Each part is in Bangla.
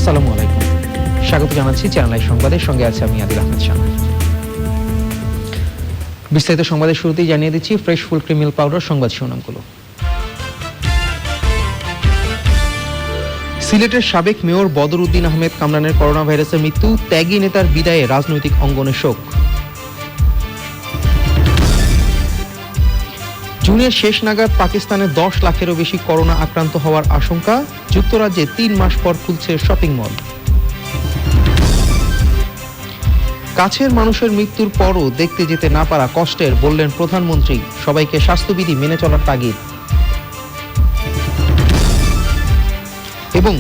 আসসালামু আলাইকুম, স্বাগত জানাচ্ছি চ্যানেল আই সংবাদের সঙ্গে আছে আমি আদিল আহমেদ শাহ। বিস্তারিত সংবাদের শুরুতেই জানিয়ে দিচ্ছি fresh full cream milk powder সংবাদ শিরোনামগুলো। সিলেটের সাবেক মেয়র বদরউদ্দিন আহমেদ কামরানের করোনা ভাইরাসের মৃত্যু, ত্যাগী নেতার বিদায়ে রাজনৈতিক অঙ্গনে শোক। জুনের শেষ নাগাদ পাকিস্তানে 10 লাখেরও বেশি করোনা আক্রান্ত হওয়ার আশঙ্কা, যুক্তরাজ্যে 3 মাস পর খুলছে শপিং মল। কাছের মানুষের মৃত্যুর পরও দেখতে যেতে না পারা কষ্টের, বললেন প্রধানমন্ত্রী, সবাইকে স্বাস্থ্যবিধি মেনে চলার তাগিদ। এবং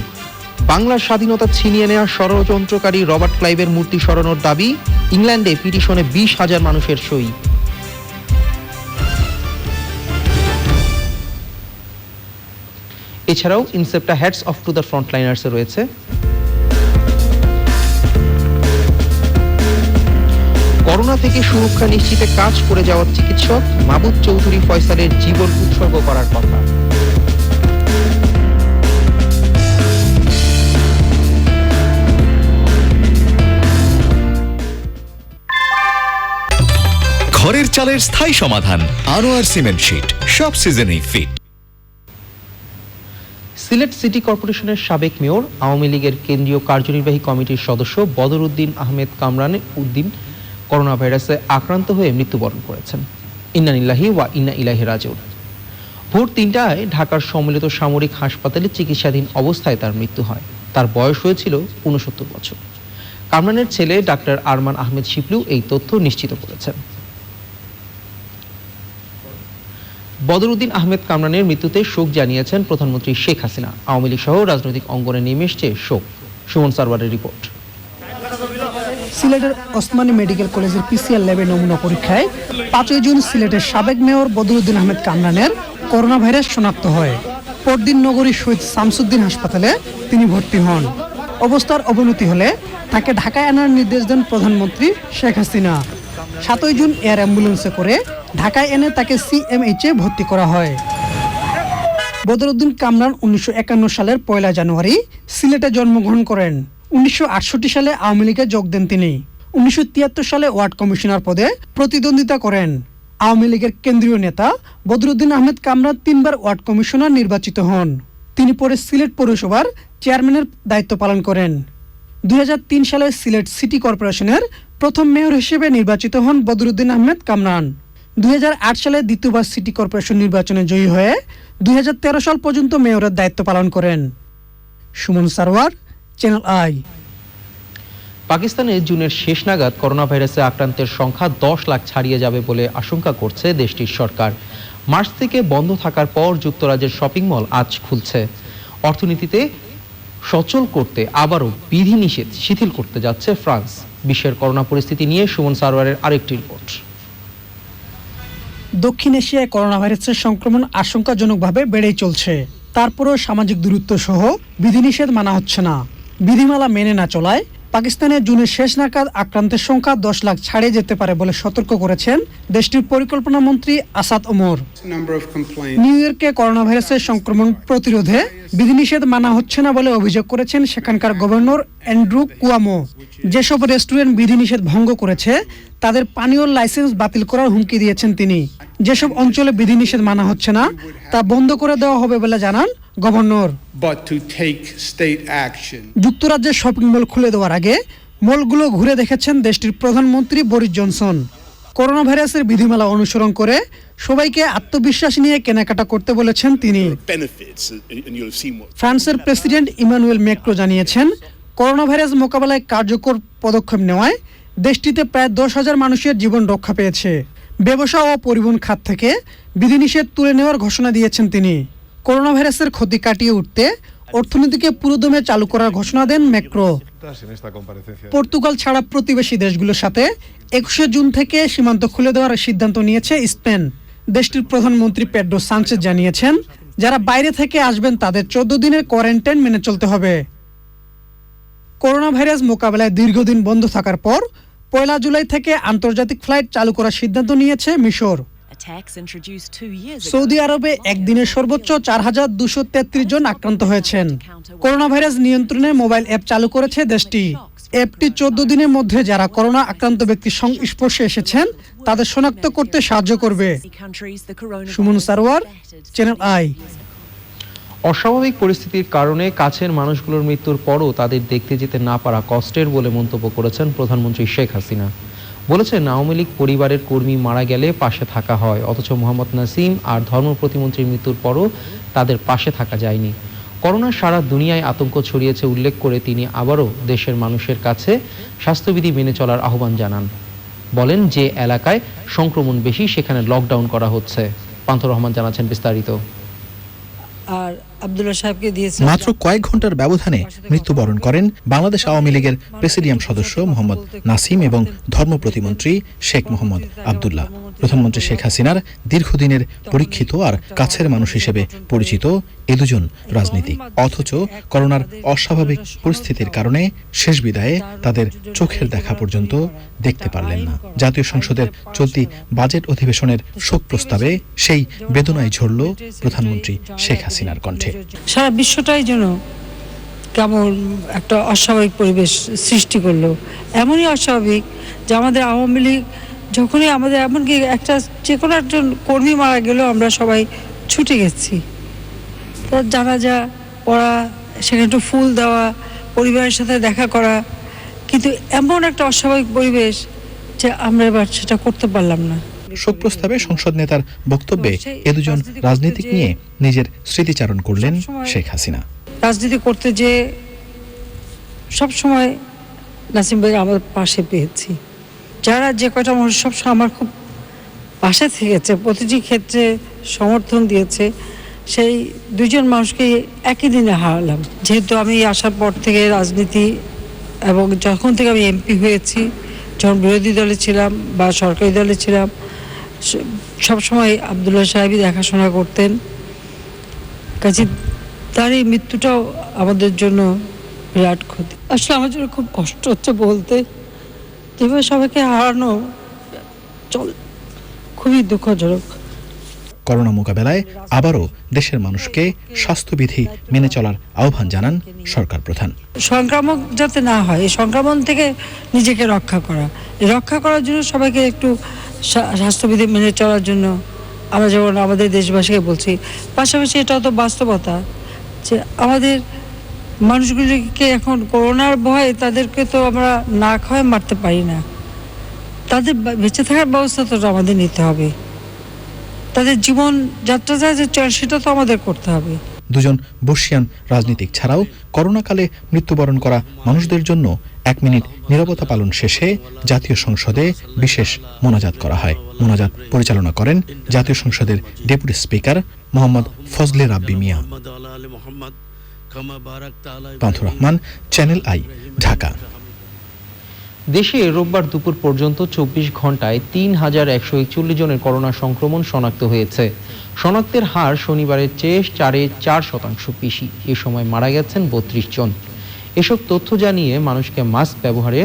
বাংলার স্বাধীনতা ছিনিয়ে নেওয়া ষড়যন্ত্রকারী রবার্ট ক্লাইভের মূর্তি সরানোর দাবি, ইংল্যান্ডে পিটিশনে 20,000 মানুষের সই। এছাড়াও Incepta hats off to the ফ্রন্টলাইনার্সে রয়েছে করোনা থেকে সুরক্ষা নিশ্চিতে কাজ করে যাওয়া চিকিৎসক মাবুদ চৌধুরী ফয়সালের জীবন উৎসর্গ করার কথা। ঘরের চালের স্থায়ী সমাধান আনোয়ার সিমেন্ট শীট, সব সিজনেই ফিট। সিলেট সিটি কর্পোরেশনের সাবেক মেয়র, আওয়ামী লীগের কেন্দ্রীয় কার্যনির্বাহী কমিটির সদস্য বদরউদ্দিন আহমেদ কামরান উদ্দিন করোনা ভাইরাসে আক্রান্ত হয়ে মৃত্যুবরণ করেছেন। ইন্না লিল্লাহি ওয়া ইন্না ইলাইহি রাজিউন। ভোর 3টায় ঢাকার সম্মিলিত সামরিক হাসপাতালে চিকিৎসাধীন অবস্থায় তার মৃত্যু হয়। তার বয়স হয়েছিল 69 বছর। কামরানের ছেলে ডাক্তার আরমান আহমেদ শিপলু এই তথ্য নিশ্চিত করেছেন। বদরউদ্দিন আহমেদ কামরানের মৃত্যুতে শোক জানিয়েছেন প্রধানমন্ত্রী শেখ হাসিনা। আওয়ামী লীগ সহ রাজনৈতিক অঙ্গনে নেমে এসেছে শোক। সুমন সারওয়ারের রিপোর্ট। সিলেটের ওসমানী মেডিকেল কলেজের পিসিআর ল্যাবে নমুনা পরীক্ষায় 5 জুন সিলেটের সাবেক মেয়র বদরউদ্দিন আহমেদ কামরানের করোনা ভাইরাস শনাক্ত হয়। পরদিন নগরীর শহীদ শামসুদ্দিন হাসপাতালে তিনি ভর্তি হন। অবস্থার অবনতি হলে তাকে ঢাকায় আনার নির্দেশ দেন প্রধানমন্ত্রী শেখ হাসিনা। 7 জুন এয়ার অ্যাম্বুলেন্সে করে ঢাকায় এনে তাকে সিএমএইচে ভর্তি করা হয়। বদরউদ্দিন কামরান 1951 সালের 1 জানুয়ারি সিলেটে জন্মগ্রহণ করেন। 1968 সালে আওয়ামী লীগে যোগ দেন তিনি। 1973 সালে ওয়ার্ড কমিশনার পদে প্রতিদ্বন্দ্বিতা করেন। আওয়ামী লীগের কেন্দ্রীয় নেতা বদরউদ্দিন আহমেদ কামরান 3 বার ওয়ার্ড কমিশনার নির্বাচিত হন। তিনি পরে সিলেট পৌরসভার চেয়ারম্যানের দায়িত্ব পালন করেন। 2003 সালে সিলেট সিটি কর্পোরেশনের প্রথম মেয়র হিসেবে নির্বাচিত হন বদরউদ্দিন আহমেদ কামরান। 2008 সালে দ্বিতীয়বার সিটি কর্পোরেশন নির্বাচনে জয়ী হয়ে 2013 সাল পর্যন্ত মেয়রের দায়িত্ব পালন করেন। Suman Sarwar, channel I. পাকিস্তানে জুনের শেষ নাগাদ করোনা ভাইরাসে আক্রান্তের সংখ্যা 10 লাখ ছাড়িয়ে যাবে বলে আশঙ্কা করছে দেশটির সরকার। মার্চ থেকে বন্ধ থাকার পর যুক্তরাজ্যের শপিং মল আজ খুলছে। অর্থনীতিতে সচল করতে আবারও বিধিনিষেধ শিথিল করতে যাচ্ছে ফ্রান্স। বিশ্বের করোনা পরিস্থিতি নিয়ে সুমন সারওয়ারের আরেকটি রিপোর্ট। দক্ষিণ এশিয়ায় করোনা ভাইরাসের সংক্রমণ আশঙ্কাজনকভাবে বেড়েই চলছে। তারপরেও সামাজিক দূরত্ব সহ বিধিনিষেধ মানা হচ্ছে না। বিধিমালা মেনে না চলায় পাকিস্তানের জুনের শেষ নাগাদ আক্রান্তের সংখ্যা 10 লাখ ছাড়িয়ে যেতে পারে বলে সতর্ক করেছেন দেশটির পরিকল্পনা মন্ত্রী আসাদ ওমর। নিউ ইয়র্কে করোনা ভাইরাসের সংক্রমণ প্রতিরোধে বিধিনিষেধ মানা হচ্ছে না বলে অভিযোগ করেছেন সেখানকার গভর্নর অ্যান্ড্রু কুয়ামো। যেসব রেস্টুরেন্ট বিধিনিষেধ ভঙ্গ করেছে তাদের পানীয় লাইসেন্স বাতিল করার হুমকি দিয়েছেন তিনি। যেসব অঞ্চলে বিধিনিষেধ মানা হচ্ছে না তা বন্ধ করে দেওয়া হবে বলে জানান গভর্নর। যুক্তরাজ্যের শপিং মল খুলে দেওয়ার আগে মলগুলো ঘুরে দেখেছেন দেশটির প্রধানমন্ত্রী বরিস জনসন। করোনা ভাইরাসের বিধিমালা অনুসরণ করে সবাইকে আত্মবিশ্বাস নিয়ে কেনাকাটা করতে বলেছেন তিনি। ফ্রান্সের প্রেসিডেন্ট ইমানুয়েল ম্যাক্রো জানিয়েছেন, করোনা ভাইরাস মোকাবেলায় কার্যকর পদক্ষেপ নেওয়ায় দেশটিতে প্রায় 10,000 মানুষের জীবন রক্ষা পেয়েছে। ব্যবসা ও পরিবহন খাত থেকে বিধিনিষেধ তুলে নেওয়ার ঘোষণা দিয়েছেন তিনি। করোনা ভাইরাসের ক্ষতি কাটিয়ে উঠতে অর্থনীতিকে পুরোদমে চালু করার ঘোষণা দেন ম্যাক্রো। পর্তুগাল ছাড়া প্রতিবেশী দেশগুলোর সাথে 21 জুন থেকে সীমান্ত খুলে দেওয়ার সিদ্ধান্ত নিয়েছে স্পেন। দেশটির প্রধানমন্ত্রী পেড্রো সানচেজ জানিয়েছেন, যারা বাইরে থেকে আসবেন তাদের 14 দিনের কোয়ারেন্টাইন মেনে চলতে হবে। করোনা ভাইরাস মোকাবেলায় দীর্ঘদিন বন্ধ থাকার পর 1 জুলাই থেকে আন্তর্জাতিক ফ্লাইট চালু করার সিদ্ধান্ত নিয়েছে মিশর। সৌদি আরবে একদিনে সর্বোচ্চ 4,233 জন আক্রান্ত হয়েছেন। করোনা ভাইরাস নিয়ন্ত্রণে মোবাইল অ্যাপ চালু করেছে দেশটি। অ্যাপটি 14 দিনের মধ্যে যারা করোনা আক্রান্ত ব্যক্তির সংস্পর্শে এসেছেন তাদের শনাক্ত করতে সাহায্য করবে। Suman Sarwar, channel I. অস্বাভাবিক পরিস্থিতির কারণে কাছের মানুষগুলোর মৃত্যুর পরও তাদের দেখতে যেতে না পারা কষ্টের বলে মন্তব্য করেছেন প্রধানমন্ত্রী শেখ হাসিনা। বলেছেন, আওয়ামী লীগ পরিবারের কর্মী মারা গেলে পাশে থাকা হয়, অথচ মোহাম্মদ নাসিম আর ধর্ম প্রতিমন্ত্রীর মৃত্যুর পরও তাদের পাশে থাকা যায়নি। করোনা সারা দুনিয়ায় আতঙ্ক ছড়িয়েছে উল্লেখ করে তিনি আবারও দেশের মানুষের কাছে স্বাস্থ্যবিধি মেনে চলার আহ্বান জানান। বলেন, যে এলাকায় সংক্রমণ বেশি সেখানে লকডাউন করা হচ্ছে। পান্থ রহমান জানাচ্ছেন বিস্তারিত। আর আব্দুল্লাহ সাহেবকে দিয়েছে। মাত্র কয়েক ঘন্টার ব্যবধানে মৃত্যুবরণ করেন বাংলাদেশ আওয়ামী লীগের প্রেসিডিয়াম সদস্য মোহাম্মদ নাসিম এবং ধর্ম প্রতিমন্ত্রী শেখ মোহাম্মদ আব্দুল্লাহ। প্রধানমন্ত্রী শেখ হাসিনার দীর্ঘদিনের পরীক্ষিত আর কাছের মানুষ হিসেবে পরিচিত এ দুজন রাজনীতিক, অথচ করোনার অস্বাভাবিক পরিস্থিতির কারণে শেষ বিদায়ে তাদের চোখের দেখা পর্যন্ত দেখতে পারলেন না। জাতীয় সংসদের চলতি বাজেট অধিবেশনের শোক প্রস্তাবে সেই বেদনায় ঝরল প্রধানমন্ত্রী শেখ হাসিনার কণ্ঠে। সারা বিশ্বটাই যেন কেমন একটা অস্বাভাবিক পরিবেশ সৃষ্টি করলো। এমনই অস্বাভাবিক যে আমাদের আওয়ামী লীগ যখনই আমাদের এমনকি একটা যে কোনো একজন কর্মী মারা গেলেও আমরা সবাই ছুটে গেছি, তার জানাজা পড়া, সেখানে একটু ফুল দেওয়া, পরিবারের সাথে দেখা করা, কিন্তু এমন একটা অস্বাভাবিক পরিবেশ যে আমরা এবার সেটা করতে পারলাম না। শোক প্রস্তাবে সংসদ নেতার বক্তব্যে এ দুজন রাজনীতিক নিয়ে নিজের স্মৃতিচারণ করলেন শেখ হাসিনা। রাজনীতি করতে যে সবসময় নাসিম ভাই আমার পাশে পেয়েছি, যারা যে কয়টা মানুষ সবসময় আমার খুব পাশে থেকেছে, প্রতিটি ক্ষেত্রে সমর্থন দিয়েছে, সেই দুজন মানুষকে একই দিনে হারালাম। যেহেতু আমি আসার পর থেকে রাজনীতি এবং যখন থেকে আমি এমপি হয়েছি, যখন বিরোধী দলে ছিলাম বা সরকারি দলে ছিলাম, সবসময় আব্দুল্লাহ সাহেবই দেখাশোনা করতেন। কাজে তার এই মৃত্যুটাও আমাদের জন্য বিরাট ক্ষতি। আসলে আমার জন্য খুব কষ্ট হচ্ছে বলতে, যেভাবে সবাইকে হারানো খুবই দুঃখজনক। করোনা মোকাবেলায় আবারও দেশের মানুষকে স্বাস্থ্যবিধি মেনে চলার আহ্বান জানান সরকার প্রধান। সংক্রামক যাতে না হয়, এই সংক্রমণ থেকে নিজেকে রক্ষা করা, রক্ষা করার জন্য সবাইকে একটু স্বাস্থ্যবিধি মেনে চলার জন্য আমরা যেমন আমাদের দেশবাসীকে বলছি, পাশাপাশি এটাও তো বাস্তবতা যে আমাদের মানুষগুলিকে এখন করোনার ভয়ে তাদেরকে তো আমরা না খাওয়ায় মারতে পারি না, তাদের বেঁচে থাকার ব্যবস্থা তো আমাদের নিতে হবে, তাদের জীবন যাত্রাটা যে সেটা তো আমাদের করতে হবে। দুজন বর্ষিয়ান রাজনীতিক ছাড়াও করোনাকালে মৃত্যুবরণ করা মানুষদের জন্য 1 মিনিট নীরবতা পালন শেষে জাতীয় সংসদে বিশেষ মোনাজাত করা হয়। মোনাজাত পরিচালনা করেন জাতীয় সংসদের deputy speaker Mohammad Fazle Rabbi Mia. Pantha Rahman, channel I, Dhaka. দেশে রোববার দুপুর পর্যন্ত 24 ঘন্টায় 3,141 জনের করোনা সংক্রমণ শনাক্ত হয়েছে। শনাক্তের হার শনিবারের চেয়ে 4.4% বেশি। এ সময় মারা গেছেন 32 জন। এসব তথ্য জানিয়ে মানুষকে মাস্ক ব্যবহারে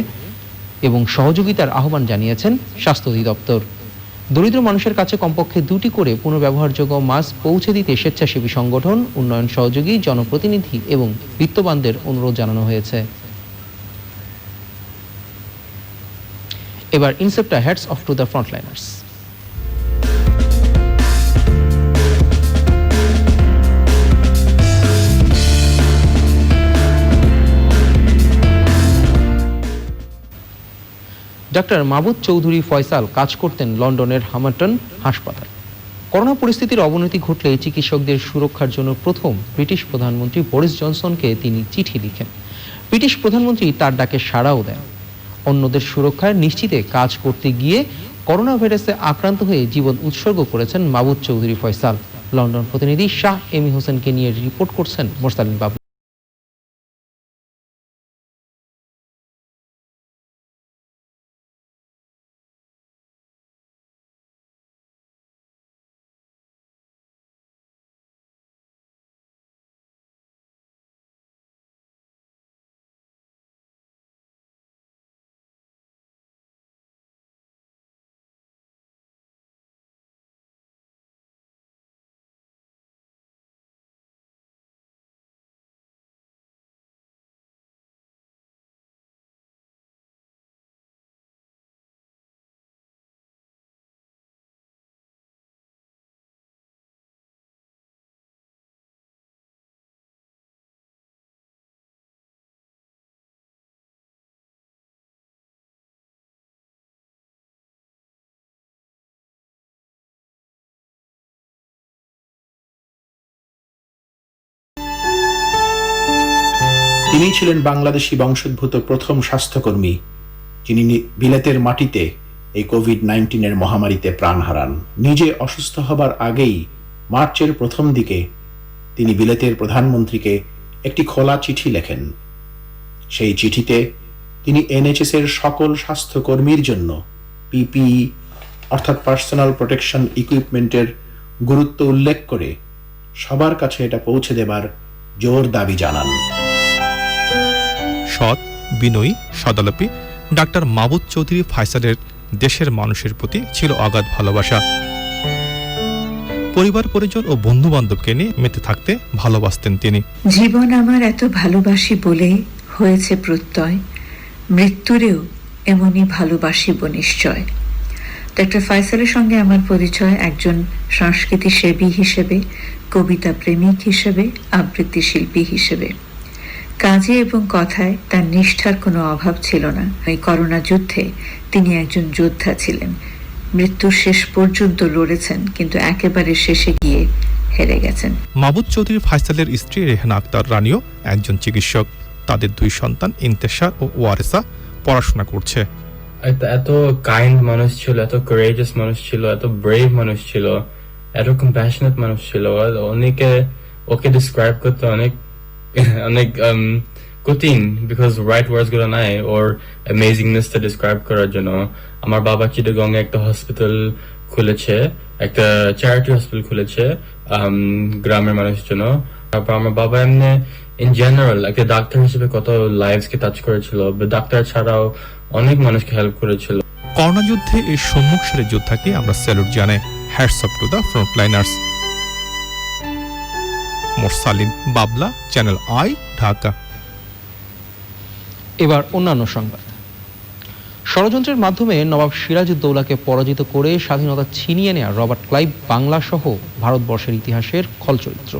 এবং সহযোগিতার আহ্বান জানিয়েছেন স্বাস্থ্য অধিদপ্তর। দরিদ্র মানুষের কাছে কমপক্ষে 2টি করে পুনর্ব্যবহারযোগ্য মাস্ক পৌঁছে দিতে স্বেচ্ছাসেবী সংগঠন, উন্নয়ন সহযোগী, জনপ্রতিনিধি এবং বিত্তবানদের অনুরোধ জানানো হয়েছে। এবার Incepta hats off to the frontliners. Doctor Mabud Chowdhury Faisal কাজ করতেন লন্ডনের হামারটন হাসপাতাল। করোনা পরিস্থিতির অবনতি ঘটলে চিকিৎসকদের সুরক্ষার জন্য প্রথম ব্রিটিশ প্রধানমন্ত্রী বরিস জনসনকে তিনি চিঠি লিখেন। ব্রিটিশ প্রধানমন্ত্রী তার ডাকে সাড়াও দেন। অন্যদের সুরক্ষায় নিশ্চিতে কাজ করতে গিয়ে করোনা ভাইরাসে আক্রান্ত হয়ে জীবন উৎসর্গ করেছেন মাবুদ চৌধুরী ফয়সাল। লন্ডন প্রতিনিধি শাহ এমি হোসেনকে নিয়ে রিপোর্ট করছেন মোরসালিন বাবু। তিনিই ছিলেন বাংলাদেশি বংশোদ্ভূত প্রথম স্বাস্থ্যকর্মী যিনি বিলেতের মাটিতে এই কোভিড-19 মহামারীতে প্রাণ হারান। নিজে অসুস্থ হবার আগেই মার্চের প্রথম দিকে তিনি বিলেতের প্রধানমন্ত্রীকে একটি খোলা চিঠি লেখেন। সেই চিঠিতে তিনি এনএইচএস এর সকল স্বাস্থ্যকর্মীর জন্য পিপিই অর্থাৎ পার্সোনাল প্রোটেকশন ইকুইপমেন্টের গুরুত্ব উল্লেখ করে সবার কাছে এটা পৌঁছে দেবার জোর দাবি জানান। সৎ, বিনয়ী, সদালাপী ডাক্তার মাবুদ চৌধুরী ফায়সালের দেশের মানুষের প্রতি ছিল অগাধ ভালোবাসা। পরিবার পরিজন ও বন্ধু বান্ধবকে নিয়ে মেতে থাকতে ভালোবাসতেন তিনি। জীবন আমার এত ভালোবাসি বলে হয়েছে প্রত্যয়, মৃত্যুরেও এমনই ভালোবাসিব নিশ্চয়। ডাক্তার ফায়সালের সঙ্গে আমার পরিচয় একজন সংস্কৃতি সেবী হিসেবে, কবিতা প্রেমিক হিসেবে, আবৃত্তি শিল্পী হিসেবে। কাজে এবং কথায় তার নিষ্ঠার কোনো অভাব ছিল না। এই করোনা যুদ্ধে তিনি একজন যোদ্ধা ছিলেন। মৃত্যুর শেষ পর্যন্ত লড়েছেন, কিন্তু একেবারে শেষে গিয়ে হেরে গেছেন। মাবুদ চৌধুরী ফায়সালের স্ত্রী রেহানা আক্তার রানীও একজন চিকিৎসক। তাদের দুই সন্তান ইন্তেশার ও ওয়ারেসা পড়াশোনা করছে। এত কাইন্ড মানুষ ছিল, এত কোরেজিয়াস মানুষ ছিল, এত ব্রেভ মানুষ ছিল, এত কম্প্যাশনেট মানুষ ছিল। ওকে ডিসক্রাইব করতে অনেক কঠিন, বিকজ রাইট ওয়ার্ডস গুলো নাই ওর অ্যামেজিংনেসটা ডিসক্রাইব করার জন্য। আমার বাবা চিটাগং এ একটা হসপিটাল খুলেছে, একটা চ্যারিটি হসপিটাল খুলেছে গ্রামের মানুষের জন্য। তারপর আমার বাবা এমনি ইন জেনারেল একটা ডাক্তার হিসেবে কত লাইভস কে টাচ করেছিল, ডাক্তার ছাড়াও অনেক মানুষকে হেল্প করেছিল। করোনা যুদ্ধে এই সম্মুখ সারির যোদ্ধাকে আমরা স্যালুট জানাই। Hats off to the frontliners. Morsalin Babla, channel I, Dhaka. এবার অন্যান্য সংবাদ। ষড়যন্ত্রের মাধ্যমে নবাব সিরাজউদ্দৌলাকে পরাজিত করে স্বাধীনতা ছিনিয়ে নেয়া রবার্ট ক্লাইভ বাংলা সহ ভারতবর্ষের ইতিহাসের খলচরিত্র।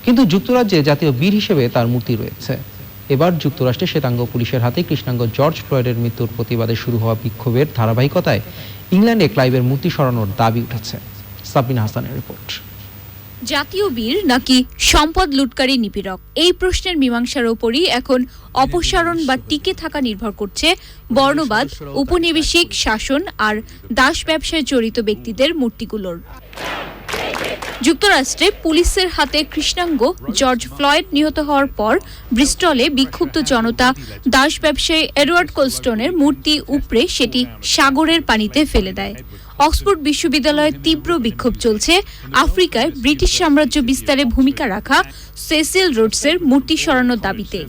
কিন্তু যুক্তরাজ্যে জাতীয় বীর হিসেবে তার মূর্তি রয়েছে। এবার যুক্তরাষ্ট্রে শ্বেতাঙ্গ পুলিশের হাতে কৃষ্ণাঙ্গ জর্জ ফ্লয়েডের মৃত্যুর প্রতিবাদে শুরু হওয়া বিক্ষোভের ধারাবাহিকতায় ইংল্যান্ডে ক্লাইভের মূর্তি সরানোর দাবি উঠেছে। সাবিনা হাসানের রিপোর্ট। জাতীয় বীর নাকি সম্পদ লুটকারী নিপীড়ক, এই প্রশ্নের মীমাংসার ওপরই এখন অপসারণ বা টিকে থাকা নির্ভর করছে বর্ণবাদ, উপনিবেশিক শাসন আর দাস ব্যবসায় জড়িত ব্যক্তিদের মূর্তিগুলোর। যুক্তরাষ্ট্রে পুলিশের হাতে কৃষ্ণাঙ্গ জর্জ ফ্লয়েড নিহত হওয়ার পর ব্রিস্টলে বিক্ষুব্ধ জনতা দাস ব্যবসায়ী এডওয়ার্ড কোলস্টোনের মূর্তি উপড়ে সেটি সাগরের পানিতে ফেলে দেয়। অক্সফোর্ড বিশ্ববিদ্যালয়ে তীব্র বিক্ষোভ চলছে আফ্রিকায় ব্রিটিশ সাম্রাজ্য বিস্তারে ভূমিকা রাখা সেসিল রোডসের মূর্তি সরানোর দাবিতে।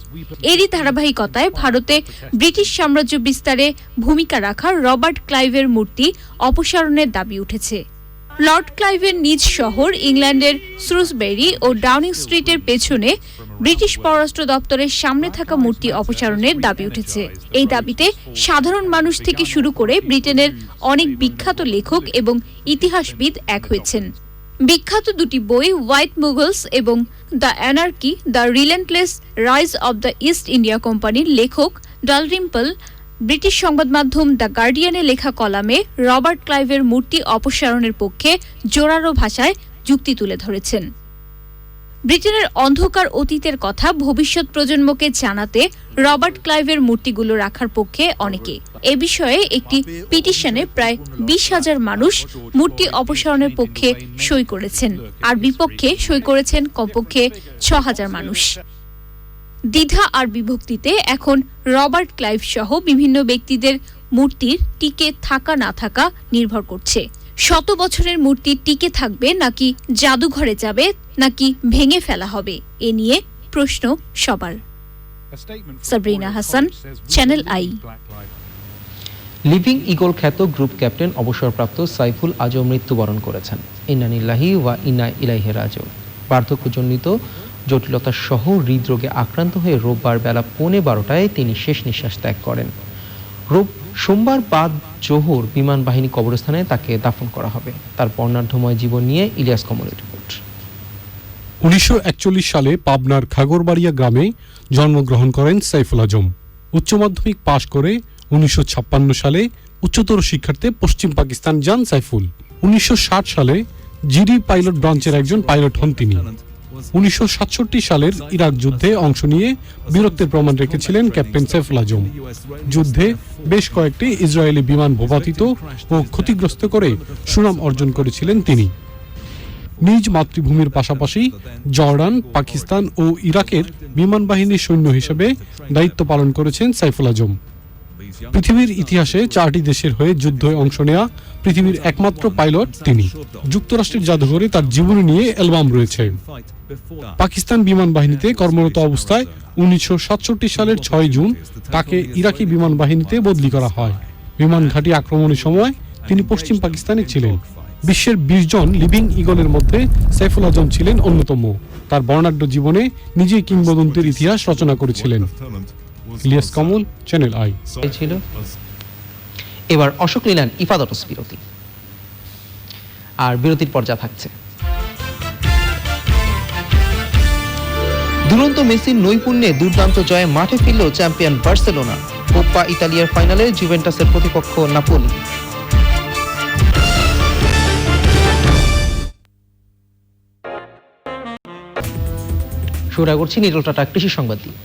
এরই ধারাবাহিকতায় ভারতে ব্রিটিশ সাম্রাজ্য বিস্তারে ভূমিকা রাখা রবার্ট ক্লাইভের মূর্তি অপসারণের দাবি উঠেছে। লর্ড ক্লাইভের নিজ শহর ইংল্যান্ডের শ্রুসবেরি ও ডাউনিং স্ট্রিটের পেছনে ব্রিটিশ পররাষ্ট্র দপ্তরের সামনে থাকা মূর্তি অপসারণের দাবি উঠেছে। এই দাবিতে সাধারণ মানুষ থেকে শুরু করে ব্রিটেনের অনেক বিখ্যাত লেখক এবং ইতিহাসবিদ এক হয়েছেন। বিখ্যাত দুটি বই হোয়াইট মুগলস এবং the anarchy, the relentless rise of the east India কোম্পানির লেখক ডালরিম্পল ব্রিটিশ সংবাদ মাধ্যম দ্য গার্ডিয়ানে লেখা কলামে রবার্ট ক্লাইভের মূর্তি অপসারণের পক্ষে জোরালো ভাষায় যুক্তি তুলে ধরেছেন। ব্রিটেনের অন্ধকার অতীতের কথা ভবিষ্যৎ প্রজন্মকে জানাতে রবার্ট ক্লাইভের মূর্তিগুলো রাখার পক্ষে অনেকে। এ বিষয়ে একটি পিটিশনে প্রায় 20,000 মানুষ মূর্তি অপসারণের পক্ষে সই করেছেন, আর বিপক্ষে সই করেছেন কমপক্ষে 6,000 মানুষ। দ্বিধা আর বিভক্তিতে এখন রবার্ট ক্লাইভ সহ বিভিন্ন ব্যক্তিদের মূর্তির টিকে থাকা না থাকা নির্ভর করছে। শত বছরের মূর্তি টিকে থাকবে নাকি জাদুঘরে যাবে নাকি ভেঙে ফেলা হবে, এ নিয়ে প্রশ্ন সবার। Sabrina Hasan, channel I. Living eagle খ্যাত গ্রুপ ক্যাপ্টেন অবসরপ্রাপ্ত সাইফুল আজও মৃত্যুবরণ করেছেন। ইন্না লিল্লাহি ওয়া ইন্না ইলাইহি রাজিউন। বার্ধক্যজনিত জটিলতা সহ হৃদরোগে আক্রান্ত হয়ে রোববার বেলা 11:15টায় তিনি শেষ নিঃশ্বাস ত্যাগ করেন। সোমবার বাদ জোহর বিমান বাহিনী কবরস্থানে তাকে দাফন করা হবে। তার বর্ণাঢ্যময় জীবন নিয়ে ইলিয়াস কমলের রিপোর্ট। 1941 সালে পাবনার খাগড়বাড়িয়া গ্রামে জন্মগ্রহণ করেন সাইফুল আজম। উচ্চ মাধ্যমিক পাশ করে 1956 সালে উচ্চতর শিক্ষার্থে পশ্চিম পাকিস্তান যান সাইফুল। 1960 সালে জিডি পাইলট ব্রাঞ্চের একজন পাইলট হন তিনি। 1967 সালের ইরাক যুদ্ধে অংশ নিয়ে বীরত্বের প্রমাণ রেখেছিলেন ক্যাপ্টেন সাইফুল আজম। যুদ্ধে বেশ কয়েকটি ইসরায়েলি বিমান ভূপাতিত ও ক্ষতিগ্রস্ত করে সুনাম অর্জন করেছিলেন তিনি। নিজ মাতৃভূমির পাশাপাশি জর্ডান, পাকিস্তান ও ইরাকের বিমান বাহিনীর সৈন্য হিসেবে দায়িত্ব পালন করেছেন সাইফুল আজম। পৃথিবীর ইতিহাসে 4টি দেশের হয়ে যুদ্ধে অংশ নেওয়া পৃথিবীর একমাত্র পাইলট তিনি। যুক্তরাষ্ট্রের জাদুঘরে তার জীবনী নিয়ে অ্যালবাম রয়েছে। পাকিস্তান বিমান বাহিনীতে কর্মরত অবস্থায় 1967 সালের 6 জুন তাকে ইরাকি বিমান বাহিনীতে বদলি করা হয়। বিমান ঘাঁটি আক্রমণের সময় তিনি পশ্চিম পাকিস্তানে ছিলেন। বিশ্বের 20 জন লিভিং ইগলের মধ্যে সাইফুল আজম ছিলেন অন্যতম। তার বর্ণাঢ্য জীবনে নিজেই কিংবদন্তির ইতিহাস রচনা করেছিলেন। Ilias কামুল, channel I. ছিল এবার অশোক নিলেন ইফাদতস বিরতি, আর বিরতির পর যা থাকছে: দুরন্ত মেসির নৈপুণ্যে দুর্দান্ত জয়ে মাঠে ফিরল চ্যাম্পিয়ন বার্সেলোনা। কোপা ইতালিয়ার ফাইনালে জুভেন্টাসের প্রতিপক্ষ নাপোলি। শুরু করছি নিরল টাটা কৃষি সংবাদ দিয়ে।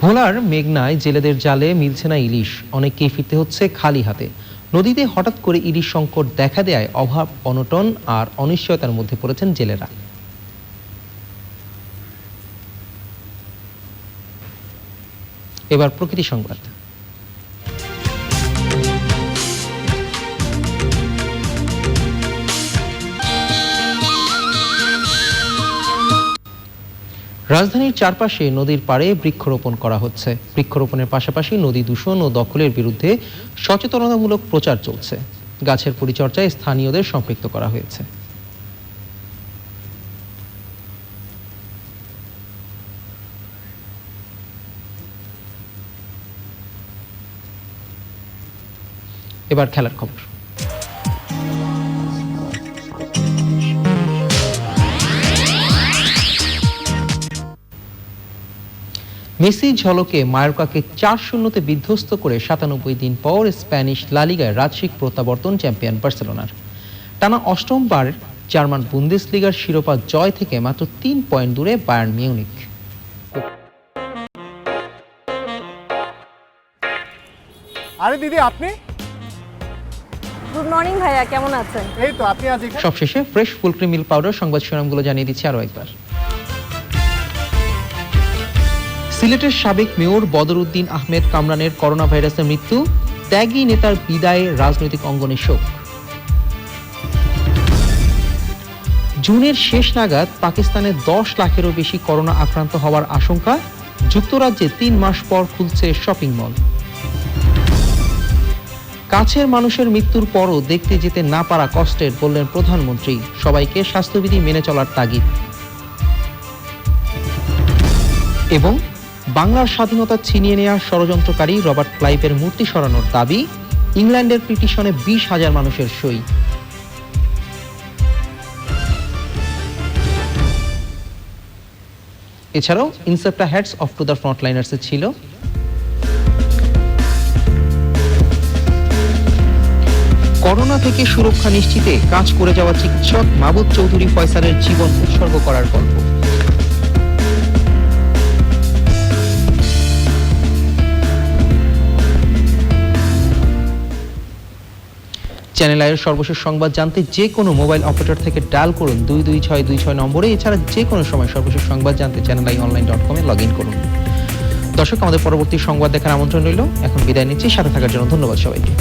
ভোলার মেঘনায় জেলেদের জালে মিলছে না ইলিশ, অনেককেই ফিরতে হচ্ছে খালি হাতে। নদীতে হঠাৎ করে ইলিশ সংকট দেখা দেয় অভাব, অনটন আর অনিশ্চয়তার মধ্যে পড়েছেন জেলেরা। এবার প্রকৃতি সংবাদ। রাজধানীর চারপাশে নদীর পাড়ে বৃক্ষরোপণ করা হচ্ছে। বৃক্ষরোপণের পাশাপাশি নদী দূষণ ও দখলের বিরুদ্ধে সচেতনতামূলক প্রচার চলছে। গাছের পরিচর্যায় স্থানীয়দের সম্পৃক্ত করা হয়েছে। এবার খেলার খবর। মেসি ঝলকে মায়োর্কাকে 4-0 বিধ্বস্ত করে 97 দিন পর স্প্যানিশ লা লিগায় রাজসিক প্রত্যাবর্তন চ্যাম্পিয়ন বার্সেলোনার। টানা 8বার জার্মান বুন্দেসলিগার শিরোপা জয় থেকে মাত্র 3 পয়েন্ট দূরে বায়ার্ন মিউনিখ। আরে দিদি, আপনি? গুড মর্নিং ভাইয়া, কেমন আছেন? এই তো, আপনি আজ এখানে? সবশেষে ফ্রেশ ফুলক্রিম মিল্ক পাউডার সংবাদ শিরোনামগুলো জানিয়ে দিচ্ছি আরো একবার। সিলেটের সাবেক মেয়র বদরউদ্দিন আহমেদ কামরানের করোনা ভাইরাসে মৃত্যু, ত্যাগী নেতার বিদায়ে রাজনৈতিক অঙ্গনে শোক। জুনের শেষ নাগাদ পাকিস্তানে 10 লাখেরও বেশি করোনা আক্রান্ত হওয়ার আশঙ্কা, যুক্তরাজ্যে 3 মাস পর খুলছে শপিং মল। কাছের মানুষের মৃত্যুর পরও দেখতে যেতে না পারা কষ্টের, বললেন প্রধানমন্ত্রী। সবাইকে স্বাস্থ্যবিধি মেনে চলার তাগিদ। এবং বাংলার স্বাধীনতা ছিনিয়ে নেওয়ার ষড়যন্ত্রকারী রবার্ট ক্লাইভের মূর্তি সরানোর দাবি, ইংল্যান্ডের পিটিশনে 20,000 মানুষের সই। এছাড়াও Incepta hats off to the ফ্রন্টলাইনার্সে ছিল করোনা থেকে সুরক্ষা নিশ্চিতে কাজ করে যাওয়া চিকিৎসক মাহবুব চৌধুরী ফয়সালের জীবন উৎসর্গ করার গল্প। চ্যানেল আইয়ের সর্বশেষ সংবাদ জানতে যে কোনো মোবাইল অপারেটর থেকে ডায়াল করুন 22626 নম্বরে। এছাড়া যে কোনো সময় সর্বশেষ সংবাদ জানতে channelionline.com লগ ইন করুন। দর্শক, আমাদের পরবর্তী সংবাদ দেখার আমন্ত্রণ রইল। এখন বিদায় নিচ্ছি। সাথে থাকার জন্য ধন্যবাদ সবাইকে।